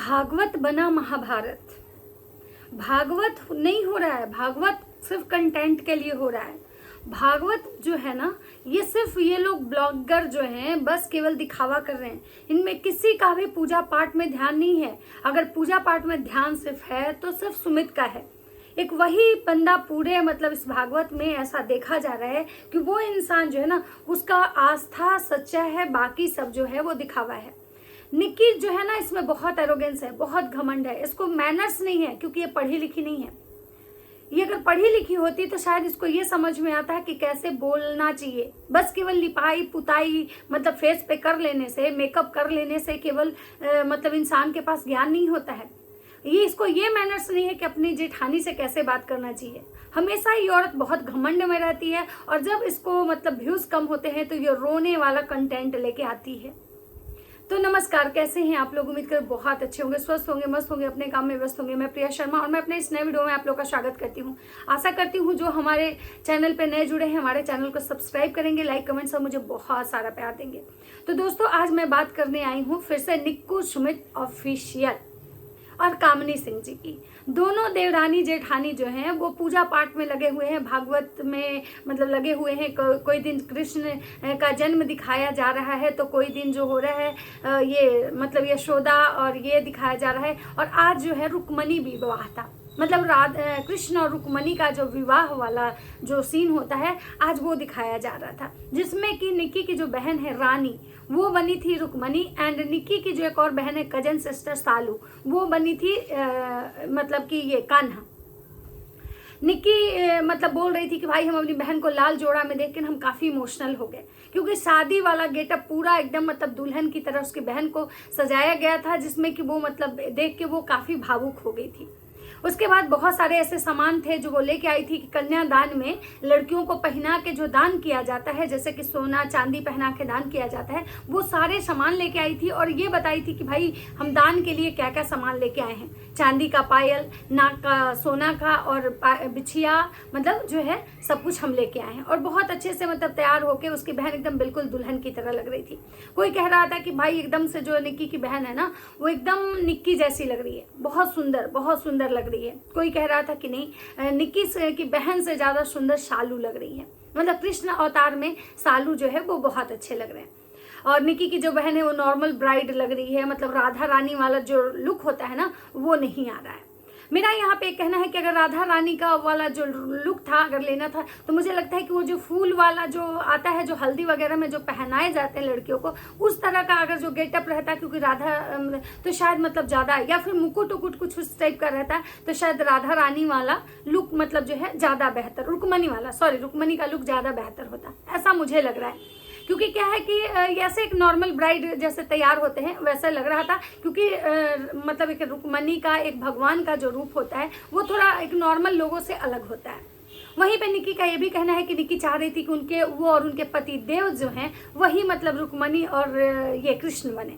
भागवत बना महाभारत। भागवत नहीं हो रहा है, भागवत सिर्फ कंटेंट के लिए हो रहा है। भागवत जो है ना, ये सिर्फ ये लोग ब्लॉगर जो हैं बस केवल दिखावा कर रहे हैं। इनमें किसी का भी पूजा पाठ में ध्यान नहीं है। अगर पूजा पाठ में ध्यान सिर्फ है तो सिर्फ सुमित का है। एक वही बंदा पूरे मतलब इस भागवत में ऐसा देखा जा रहा है कि वो इंसान जो है ना, उसका आस्था सच्चा है, बाकी सब जो है वो दिखावा है। निक्की जो है ना, इसमें बहुत एरोगेंस है, बहुत घमंड है, इसको मैनर्स नहीं है क्योंकि ये पढ़ी लिखी नहीं है। ये अगर पढ़ी लिखी होती तो शायद इसको ये समझ में आता है कि कैसे बोलना चाहिए। बस केवल लिपाई पुताई मतलब फेस पे कर लेने से, मेकअप कर लेने से केवल मतलब इंसान के पास ज्ञान नहीं होता है। इसको ये मैनर्स नहीं है कि अपनी जेठानी से कैसे बात करना चाहिए। हमेशा ये औरत बहुत घमंड में रहती है और जब इसको मतलब व्यूज कम होते हैं तो ये रोने वाला कंटेंट लेके आती है। तो नमस्कार, कैसे हैं आप लोग? उम्मीद कर बहुत अच्छे होंगे, स्वस्थ होंगे, मस्त होंगे, अपने काम में व्यस्त होंगे। मैं प्रिया शर्मा और मैं अपने इस नए वीडियो में आप लोग का स्वागत करती हूं। आशा करती हूं जो हमारे चैनल पे नए जुड़े हैं हमारे चैनल को सब्सक्राइब करेंगे, लाइक कमेंट्स और मुझे बहुत सारा प्यार देंगे। तो दोस्तों, आज मैं बात करने आई हूँ फिर से निक्कू सुमित ऑफिशियल और कामिनी सिंह जी की। दोनों देवरानी जेठानी जो हैं वो पूजा पाठ में लगे हुए हैं, भागवत में मतलब लगे हुए हैं। कोई दिन कृष्ण का जन्म दिखाया जा रहा है तो कोई दिन जो हो रहा है ये मतलब यशोदा और ये दिखाया जा रहा है। और आज जो है रुक्मणी विवाह था, मतलब कृष्ण और रुक्मणी का जो विवाह वाला जो सीन होता है आज वो दिखाया जा रहा था, जिसमें कि निक्की की जो बहन है रानी वो बनी थी रुक्मणी एंड निक्की की जो एक और बहन है कजन सिस्टर सालू वो बनी थी मतलब कि ये कान्हा। निक्की मतलब बोल रही थी कि भाई हम अपनी बहन को लाल जोड़ा में देख के हम काफी इमोशनल हो गए क्योंकि शादी वाला गेटअप पूरा एकदम मतलब दुल्हन की तरह उसकी बहन को सजाया गया था, जिसमें कि वो मतलब देख के वो काफी भावुक हो गई थी। उसके बाद बहुत सारे ऐसे सामान थे जो वो लेके आई थी कि कन्यादान में लड़कियों को पहना के जो दान किया जाता है, जैसे कि सोना चांदी पहना के दान किया जाता है, वो सारे सामान लेके आई थी और ये बताई थी कि भाई हम दान के लिए क्या क्या सामान लेके आए हैं। चांदी का पायल, नाक का सोना का और बिछिया मतलब जो है सब कुछ हम लेके आए हैं। और बहुत अच्छे से मतलब तैयार होके उसकी बहन एकदम बिल्कुल दुल्हन की तरह लग रही थी। कोई कह रहा था कि भाई एकदम से जो निक्की की बहन है ना वो एकदम निक्की जैसी लग रही है, बहुत सुंदर लग रही है। कोई कह रहा था कि नहीं, निक्की की बहन से ज्यादा सुंदर शालू लग रही है, मतलब कृष्ण अवतार में सालू जो है वो बहुत अच्छे लग रहे हैं। और निक्की की जो बहन है वो नॉर्मल ब्राइड लग रही है, मतलब राधा रानी वाला जो लुक होता है ना वो नहीं आ रहा है। मेरा यहाँ पे कहना है कि अगर राधा रानी का वाला जो लुक था अगर लेना था तो मुझे लगता है कि वो जो फूल वाला जो आता है जो हल्दी वगैरह में जो पहनाए जाते हैं लड़कियों को, उस तरह का अगर जो गेटअप रहता, क्योंकि राधा तो शायद मतलब ज्यादा, या फिर मुकुट उकुट कुछ उस टाइप का रहता तो शायद राधा रानी वाला लुक मतलब जो है ज्यादा बेहतर, रुक्मणी का लुक ज्यादा बेहतर होता, ऐसा मुझे लग रहा है। क्योंकि क्या है कि ऐसे एक नॉर्मल ब्राइड जैसे तैयार होते हैं वैसा लग रहा था, क्योंकि मतलब एक रुक्मणी का एक भगवान का जो रूप होता है वो थोड़ा एक नॉर्मल लोगों से अलग होता है। वहीं पे निक्की का ये भी कहना है कि निक्की चाह रही थी कि उनके वो और उनके पति देव जो हैं वही मतलब रुक्मणी और ये कृष्ण बने,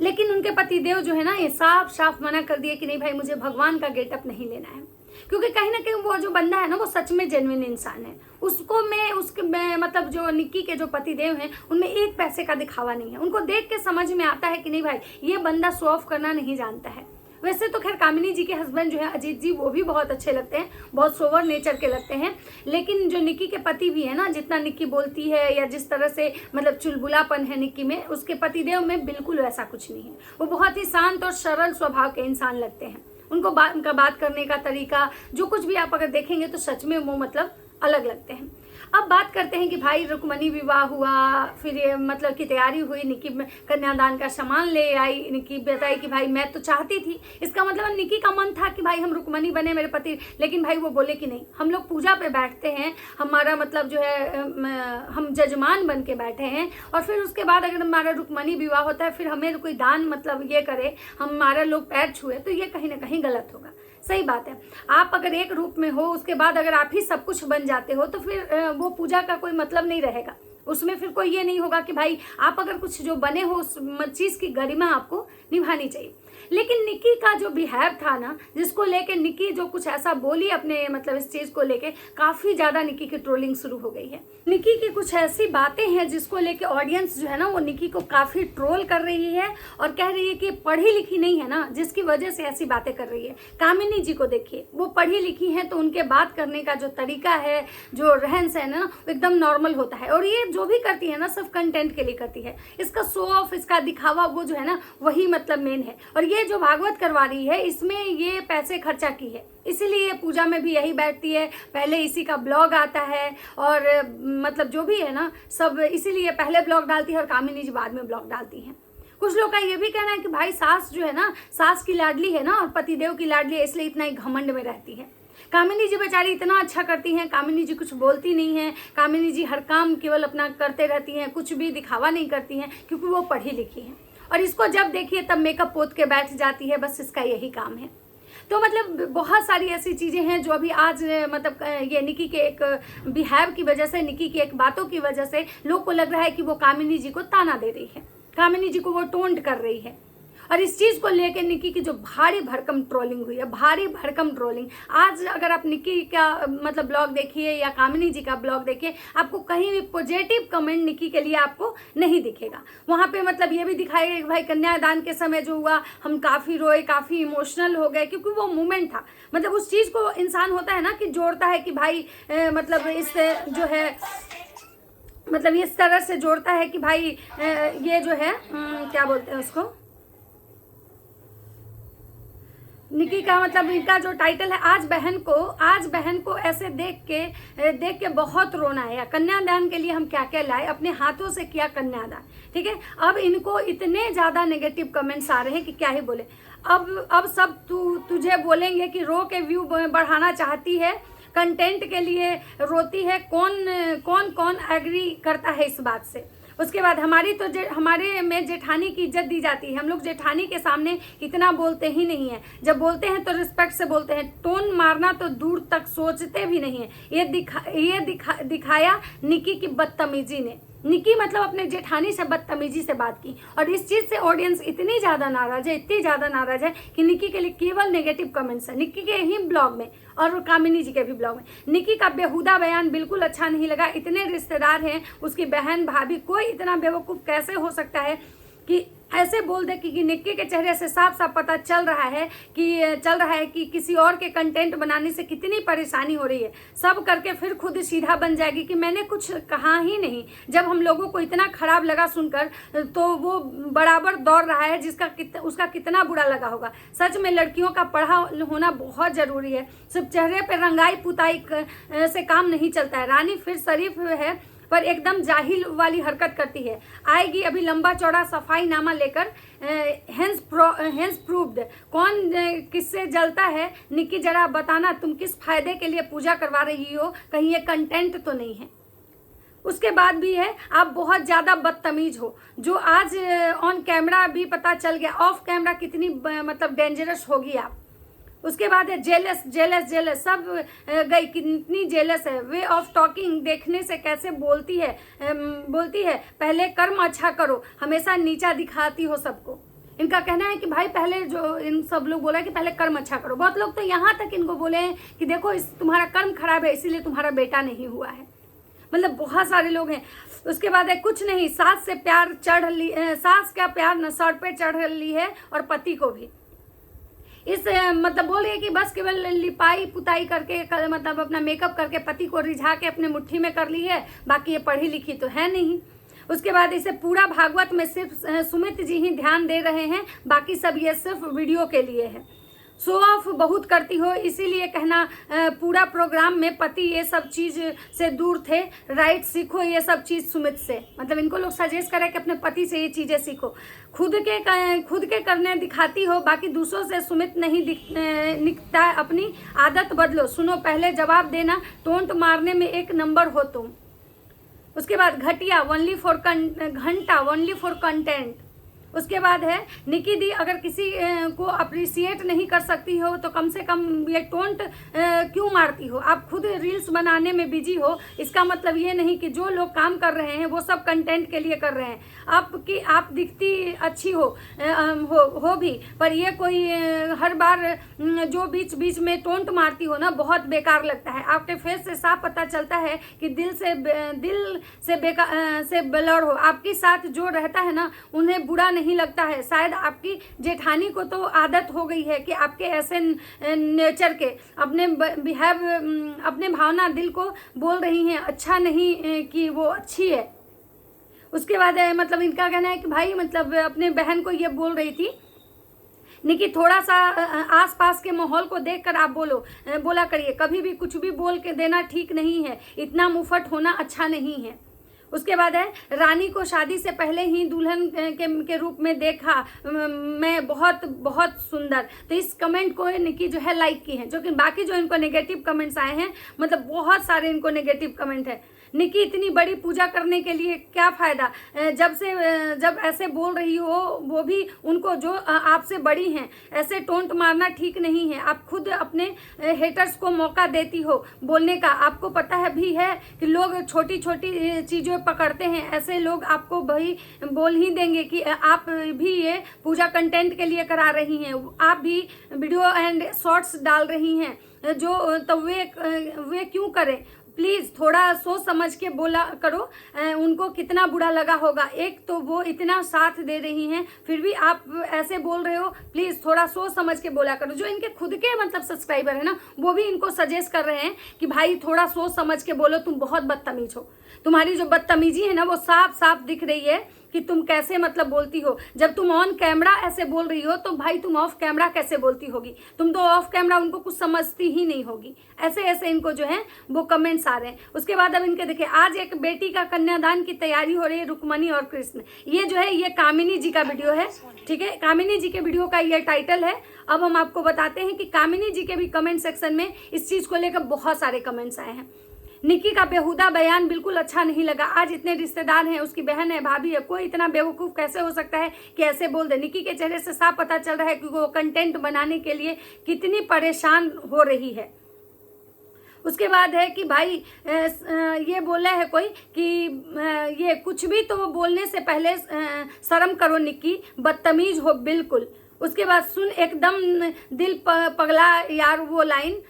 लेकिन उनके पति देव जो है ना ये साफ मना कर दिए कि नहीं भाई मुझे भगवान का गेटअप नहीं लेना है। क्योंकि कहीं ना कहीं वो जो बंदा है ना वो सच में जेन्युइन इंसान है, उसको मैं मतलब जो निक्की के जो पति देव हैं उनमें एक पैसे का दिखावा नहीं है। उनको देख के समझ में आता है कि नहीं भाई ये बंदा शो ऑफ करना नहीं जानता है। वैसे तो खैर कामिनी जी के हस्बैंड जो है अजीत जी वो भी बहुत अच्छे लगते हैं, बहुत सोवर नेचर के लगते हैं, लेकिन जो निक्की के पति भी है ना, जितना निक्की बोलती है या जिस तरह से मतलब चुलबुलापन है निक्की में, उसके पतिदेव में बिल्कुल वैसा कुछ नहीं है। वो बहुत ही शांत और सरल स्वभाव के इंसान लगते हैं। उनका बात करने का तरीका जो कुछ भी आप अगर देखेंगे तो सच में वो मतलब अलग लगते हैं। अब बात करते हैं कि भाई रुक्मणी विवाह हुआ, फिर ये मतलब की तैयारी हुई, निक्की कन्यादान का सामान ले आई, निक्की बताई कि भाई मैं तो चाहती थी, इसका मतलब निक्की का मन था कि भाई हम रुक्मणी बने मेरे पति, लेकिन भाई वो बोले कि नहीं, हम लोग पूजा पे बैठते हैं, हमारा मतलब जो है हम जजमान बन के बैठे हैं और फिर उसके बाद अगर हमारा रुक्मणी विवाह होता है फिर हमें कोई दान मतलब ये करे, हमारा लोग पैर छुए, तो ये कहीं ना कहीं गलत होगा। सही बात है, आप अगर एक रूप में हो उसके बाद अगर आप ही सब कुछ बन जाते हो तो फिर वो पूजा का कोई मतलब नहीं रहेगा। उसमें फिर कोई ये नहीं होगा कि भाई आप अगर कुछ जो बने हो उस चीज की गरिमा आपको निभानी चाहिए। लेकिन निक्की का जो बिहेव था ना, जिसको लेके निक्की जो कुछ ऐसा बोली अपने मतलब इस चीज को लेके, काफी ज्यादा निक्की की ट्रोलिंग शुरू हो गई है। निक्की की कुछ ऐसी बातें हैं जिसको लेके ऑडियंस जो है ना वो निक्की को काफी ट्रोल कर रही है और कह रही है कि पढ़ी लिखी नहीं है ना, जिसकी वजह से ऐसी बातें कर रही है। कामिनी जी को देखिए, वो पढ़ी लिखी है तो उनके बात करने का जो तरीका है, जो रहन सहन है ना, एकदम नॉर्मल होता है। और ये जो भी करती है ना सिर्फ कंटेंट के लिए करती है। इसका शो ऑफ, इसका दिखावा वो जो है ना वही मतलब मेन है। और ये जो भागवत करवा रही है इसमें ये पैसे खर्चा की है, इसीलिए पूजा में भी यही बैठती है, पहले इसी का ब्लॉग आता है और मतलब जो भी है ना सब इसीलिए पहले ब्लॉग डालती है और कामिनी जी बाद में ब्लॉग डालती हैं। कुछ लोग का ये भी कहना है कि भाई सास जो है ना, सास की लाडली है ना और पतिदेव की लाडली है, इसलिए इतना ही घमंड में रहती है। कामिनी जी बेचारी इतना अच्छा करती हैं, कामिनी जी कुछ बोलती नहीं है, कामिनी जी हर काम केवल अपना करते रहती हैं, कुछ भी दिखावा नहीं करती हैं क्योंकि वो पढ़ी लिखी हैं। और इसको जब देखिए तब मेकअप पोत के बैठ जाती है, बस इसका यही काम है। तो मतलब बहुत सारी ऐसी चीज़ें हैं जो अभी आज मतलब ये निक्की के एक बिहेव की वजह से, निक्की की एक बातों की वजह से लोग को लग रहा है कि वो कामिनी जी को ताना दे रही है, कामिनी जी को वो टोंट कर रही है। और इस चीज़ को लेकर निक्की की जो भारी भरकम ट्रोलिंग हुई है, भारी भरकम ट्रोलिंग। आज अगर आप निक्की का मतलब ब्लॉग देखिए या कामिनी जी का ब्लॉग देखिए, आपको कहीं भी पॉजिटिव कमेंट निक्की के लिए आपको नहीं दिखेगा। वहाँ पे मतलब ये भी दिखाएगा कि भाई कन्यादान के समय जो हुआ हम काफ़ी रोए, काफ़ी इमोशनल हो गए, क्योंकि वो मोमेंट था। मतलब उस चीज़ को इंसान होता है ना कि जोड़ता है कि भाई मतलब इस जो है मतलब इस तरह से जोड़ता है कि भाई ये जो है क्या बोलते हैं उसको, निक्की का मतलब इनका जो टाइटल है, आज बहन को ऐसे देख के बहुत रोना आया। कन्यादान के लिए हम क्या क्या लाए, अपने हाथों से किया कन्यादान, ठीक है। अब इनको इतने ज़्यादा नेगेटिव कमेंट्स आ रहे हैं कि क्या ही बोले। अब सब तुझे बोलेंगे कि रो के व्यू बढ़ाना चाहती है, कंटेंट के लिए रोती है। कौन एग्री करता है इस बात से। उसके बाद हमारे में जेठानी की इज्जत दी जाती है, हम लोग जेठानी के सामने इतना बोलते ही नहीं है, जब बोलते हैं तो रिस्पेक्ट से बोलते हैं, टोन मारना तो दूर तक सोचते भी नहीं है। ये दिखाया निक्की की बदतमीजी ने। निक्की मतलब अपने जेठानी से बदतमीजी से बात की और इस चीज़ से ऑडियंस इतनी ज़्यादा नाराज़ है कि निक्की के लिए केवल नेगेटिव कमेंट्स है, निक्की के ही ब्लॉग में और कामिनी जी के भी ब्लॉग में। निक्की का बेहुदा बयान बिल्कुल अच्छा नहीं लगा। इतने रिश्तेदार हैं, उसकी बहन भाभी, कोई इतना बेवकूफ़ कैसे हो सकता है कि ऐसे बोल दे कि निक्की के चेहरे से साफ साफ पता चल रहा है कि किसी और के कंटेंट बनाने से कितनी परेशानी हो रही है। सब करके फिर खुद सीधा बन जाएगी कि मैंने कुछ कहा ही नहीं। जब हम लोगों को इतना खराब लगा सुनकर तो वो बराबर दौड़ रहा है उसका कितना बुरा लगा होगा। सच में लड़कियों का पढ़ा होना बहुत ज़रूरी है, सिर्फ चेहरे पर रंगाई पुताई से काम नहीं चलता है। रानी फिर शरीफ है पर एकदम जाहिल वाली हरकत करती है। आएगी अभी लंबा चौड़ा सफाई नामा लेकर, हेंस प्रूव्ड। कौन किससे जलता है? निक्की जरा बताना, तुम किस फायदे के लिए पूजा करवा रही हो? कहीं ये कंटेंट तो नहीं है? उसके बाद भी है, आप बहुत ज़्यादा बदतमीज हो, जो आज ऑन कैमरा भी पता चल गया, ऑफ कैमरा कितनी मतलब डेंजरस होगी आप। उसके बाद है जेलस सब गई, कितनी जेलस है। वे ऑफ टॉकिंग, देखने से कैसे बोलती है पहले कर्म अच्छा करो, हमेशा नीचा दिखाती हो सबको। इनका कहना है कि भाई पहले जो इन सब लोग बोला कि पहले कर्म अच्छा करो। बहुत लोग तो यहाँ तक इनको बोले हैं कि देखो तुम्हारा कर्म खराब है इसीलिए तुम्हारा बेटा नहीं हुआ है। मतलब बहुत सारे लोग हैं। उसके बाद है कुछ नहीं, सास से प्यार सास का प्यार न सर पे चढ़ ली है और पति को भी। इस मतलब बोल रही है कि बस केवल लिपाई पुताई करके मतलब अपना मेकअप करके पति को रिझा के अपने मुट्ठी में कर ली है, बाकी ये पढ़ी लिखी तो है नहीं। उसके बाद इसे पूरा भागवत में सिर्फ सुमित जी ही ध्यान दे रहे हैं, बाकी सब ये सिर्फ वीडियो के लिए है। शो ऑफ बहुत करती हो, इसीलिए कहना पूरा प्रोग्राम में पति ये सब चीज़ से दूर थे। राइट, सीखो ये सब चीज़ सुमित से। मतलब इनको लोग सजेस्ट करें कि अपने पति से ये चीज़ें सीखो। खुद के करने दिखाती हो, बाकी दूसरों से सुमित नहीं दिखता। अपनी आदत बदलो, सुनो पहले जवाब देना, टोंट मारने में एक नंबर हो तुम। उसके बाद घटिया, ओनली फॉर कंटेंट। उसके बाद है निकी दी, अगर किसी को अप्रिशिएट नहीं कर सकती हो तो कम से कम ये टोंट क्यों मारती हो? आप खुद रील्स बनाने में बिजी हो, इसका मतलब ये नहीं कि जो लोग काम कर रहे हैं वो सब कंटेंट के लिए कर रहे हैं। आप दिखती अच्छी हो भी, पर ये कोई हर बार जो बीच बीच में टोंट मारती हो ना, बहुत बेकार लगता है। आपके फेस से साफ पता चलता है कि दिल से ब्लर हो। आपके साथ जो रहता है ना उन्हें बुरा नहीं लगता है। शायद आपकी जेठानी को तो आदत हो गई है कि आपके ऐसे नेचर के अपने भावना दिल को बोल रही हैं, अच्छा नहीं कि वो अच्छी है। उसके बाद मतलब इनका कहना है कि भाई मतलब अपने बहन को ये बोल रही थी निकी, थोड़ा सा आसपास के माहौल को देखकर आप बोला करिए, कभी भी कुछ भी बोल के देना ठीक नहीं है, इतना मुफट होना अच्छा नहीं है। उसके बाद है रानी को शादी से पहले ही दुल्हन के रूप में देखा मैं, बहुत बहुत सुंदर। तो इस कमेंट को निकी जो है लाइक की है, जो कि बाकी जो इनको नेगेटिव कमेंट्स आए हैं, मतलब बहुत सारे इनको नेगेटिव कमेंट है। निकी इतनी बड़ी पूजा करने के लिए क्या फायदा? जब ऐसे बोल रही हो, वो भी उनको जो आपसे बड़ी हैं, ऐसे टोंट मारना ठीक नहीं है। आप खुद अपने हेटर्स को मौका देती हो बोलने का। आपको पता है भी है कि लोग छोटी छोटी चीज़ों पकड़ते हैं, ऐसे लोग आपको भाई बोल ही देंगे कि आप भी ये पूजा कंटेंट के लिए करा रही हैं, आप भी वीडियो एंड शॉर्ट्स डाल रही हैं, जो तो वे क्यों करें? प्लीज़ थोड़ा सोच समझ के बोला करो। उनको कितना बुरा लगा होगा, एक तो वो इतना साथ दे रही हैं फिर भी आप ऐसे बोल रहे हो। प्लीज़ थोड़ा सोच समझ के बोला करो। जो इनके खुद के मतलब सब्सक्राइबर है ना, वो भी इनको सजेस्ट कर रहे हैं कि भाई थोड़ा सोच समझ के बोलो, तुम बहुत बदतमीज हो। तुम्हारी जो बदतमीजी है ना वो साफ साफ दिख रही है कि तुम कैसे मतलब बोलती हो। जब तुम ऑन कैमरा ऐसे बोल रही हो तो भाई तुम ऑफ कैमरा कैसे बोलती होगी? तुम तो ऑफ कैमरा उनको कुछ समझती ही नहीं होगी। ऐसे ऐसे इनको जो है वो कमेंट्स आ रहे हैं। उसके बाद अब इनके देखिए, आज एक बेटी का कन्यादान की तैयारी हो रही है, रुक्मणी और कृष्ण। ये जो है ये कामिनी जी का वीडियो है, ठीक है, कामिनी जी के वीडियो का ये टाइटल है। अब हम आपको बताते हैं कि कामिनी जी के भी कमेंट सेक्शन में इस चीज को लेकर बहुत सारे कमेंट्स आए हैं। निकी का बेहुदा बयान बिल्कुल अच्छा नहीं लगा। आज इतने रिश्तेदार हैं, उसकी बहन है, भाभी है, कोई इतना बेवकूफ़ कैसे हो सकता है कि ऐसे बोल दे? निकी के चेहरे से साफ पता चल रहा है कि वो कंटेंट बनाने के लिए कितनी परेशान हो रही है। उसके बाद है कि भाई ये बोला है कोई कि ये कुछ भी तो बोलने से पहले शर्म करो निकी, बदतमीज हो बिल्कुल। उसके बाद सुन एकदम दिल पगला यार, वो लाइन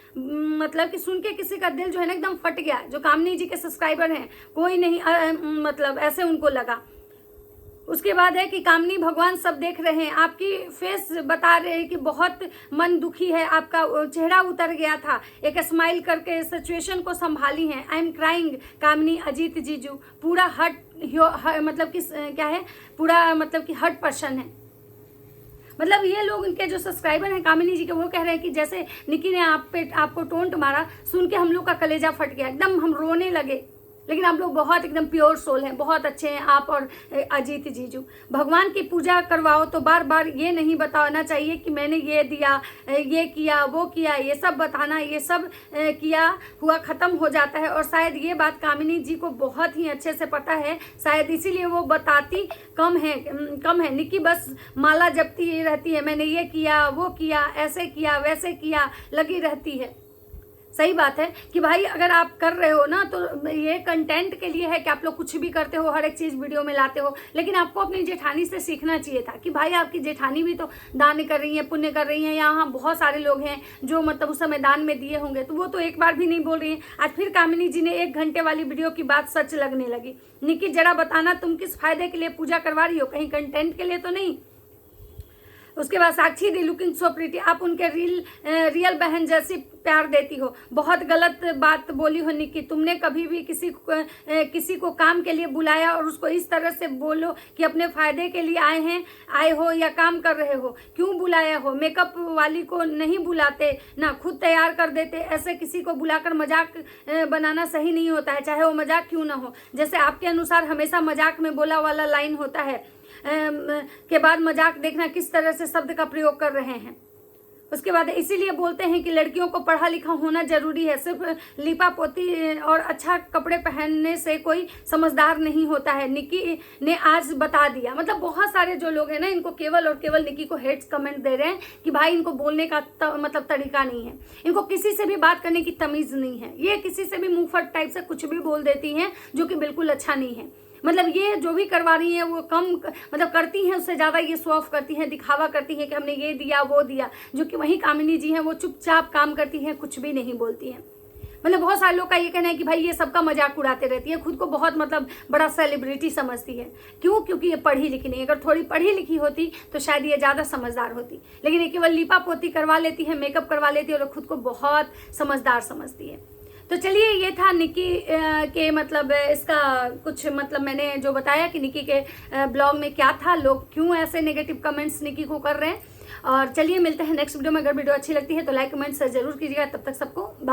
मतलब कि सुन के किसी का दिल जो है ना एकदम फट गया। जो कामिनी जी के सब्सक्राइबर हैं, कोई नहीं मतलब ऐसे उनको लगा। उसके बाद है कि कामिनी भगवान सब देख रहे हैं, आपकी फेस बता रहे हैं कि बहुत मन दुखी है, आपका चेहरा उतर गया था, एक स्माइल करके सिचुएशन को संभाली हैं। आई एम क्राइंग कामिनी अजीत जीजू पूरा मतलब कि क्या है, पूरा मतलब कि हर्ट पर्सन है। मतलब ये लोग इनके जो सब्सक्राइबर हैं कामिनी जी के, वो कह रहे हैं कि जैसे निकी ने आपको टोंट मारा, सुन के हम लोग का कलेजा फट गया, एकदम हम रोने लगे। लेकिन आप लोग बहुत एकदम प्योर सोल हैं, बहुत अच्छे हैं आप और अजीत जीजू। भगवान की पूजा करवाओ तो बार बार ये नहीं बताना चाहिए कि मैंने ये दिया, ये किया, वो किया। ये सब बताना, ये सब किया हुआ ख़त्म हो जाता है। और शायद ये बात कामिनी जी को बहुत ही अच्छे से पता है, शायद इसीलिए वो बताती कम है। निकी बस माला जपती रहती है, मैंने ये किया, वो किया, ऐसे किया, वैसे किया, लगी रहती है। सही बात है कि भाई अगर आप कर रहे हो ना तो ये कंटेंट के लिए है कि आप लोग कुछ भी करते हो, हर एक चीज़ वीडियो में लाते हो। लेकिन आपको अपनी जेठानी से सीखना चाहिए था कि भाई आपकी जेठानी भी तो दान कर रही है, पुण्य कर रही है। यहाँ बहुत सारे लोग हैं जो मतलब उस समय दान में दिए होंगे, तो वो तो एक बार भी नहीं बोल रही हैं। आज फिर कामिनी जी ने 1 घंटे वाली वीडियो की बात सच लगने लगी। निकी जरा बताना तुम किस फायदे के लिए पूजा करवा रही हो, कहीं कंटेंट के लिए तो नहीं? उसके बाद साक्षी दी लुकिंग सो प्रीटी, आप उनके रियल बहन जैसी प्यार देती हो। बहुत गलत बात बोली हो निकी, तुमने कभी भी किसी को काम के लिए बुलाया और उसको इस तरह से बोलो कि अपने फायदे के लिए आए हो या काम कर रहे हो? क्यों बुलाया हो? मेकअप वाली को नहीं बुलाते ना, खुद तैयार कर देते। ऐसे किसी को बुलाकर मजाक बनाना सही नहीं होता है, चाहे वो मजाक क्यों ना हो। जैसे आपके अनुसार हमेशा मजाक में बोला वाला लाइन होता है के बाद मजाक देखना किस तरह से शब्द का प्रयोग कर रहे हैं। उसके बाद इसीलिए बोलते हैं कि लड़कियों को पढ़ा लिखा होना जरूरी है, सिर्फ लिपा पोती और अच्छा कपड़े पहनने से कोई समझदार नहीं होता है। निकी ने आज बता दिया। मतलब बहुत सारे जो लोग हैं ना, इनको केवल और केवल निकी को हेट्स कमेंट दे रहे हैं कि भाई इनको बोलने का मतलब तरीका नहीं है, इनको किसी से भी बात करने की तमीज नहीं है, ये किसी से भी मुंहफट टाइप से कुछ भी बोल देती हैं जो कि बिल्कुल अच्छा नहीं है। मतलब ये जो भी करवा रही हैं वो कम मतलब करती हैं, उससे ज़्यादा ये शो ऑफ करती हैं, दिखावा करती हैं कि हमने ये दिया वो दिया, जो कि वही कामिनी जी हैं वो चुपचाप काम करती हैं, कुछ भी नहीं बोलती हैं। मतलब बहुत सारे लोग का ये कहना है कि भाई ये सबका मजाक उड़ाते रहती है, खुद को बहुत मतलब बड़ा सेलिब्रिटी समझती है। क्यों? क्योंकि ये पढ़ी लिखी नहीं। अगर थोड़ी पढ़ी लिखी होती तो शायद ये ज़्यादा समझदार होती, लेकिन ये केवल लिपा पोती करवा लेती है, मेकअप करवा लेती है और खुद को बहुत समझदार समझती है। तो चलिए, ये था निकी के मतलब इसका कुछ मतलब मैंने जो बताया कि निकी के ब्लॉग में क्या था, लोग क्यों ऐसे नेगेटिव कमेंट्स निकी को कर रहे हैं। और चलिए मिलते हैं नेक्स्ट वीडियो में। अगर वीडियो अच्छी लगती है तो लाइक कमेंट से जरूर कीजिएगा। तब तक सबको बाय।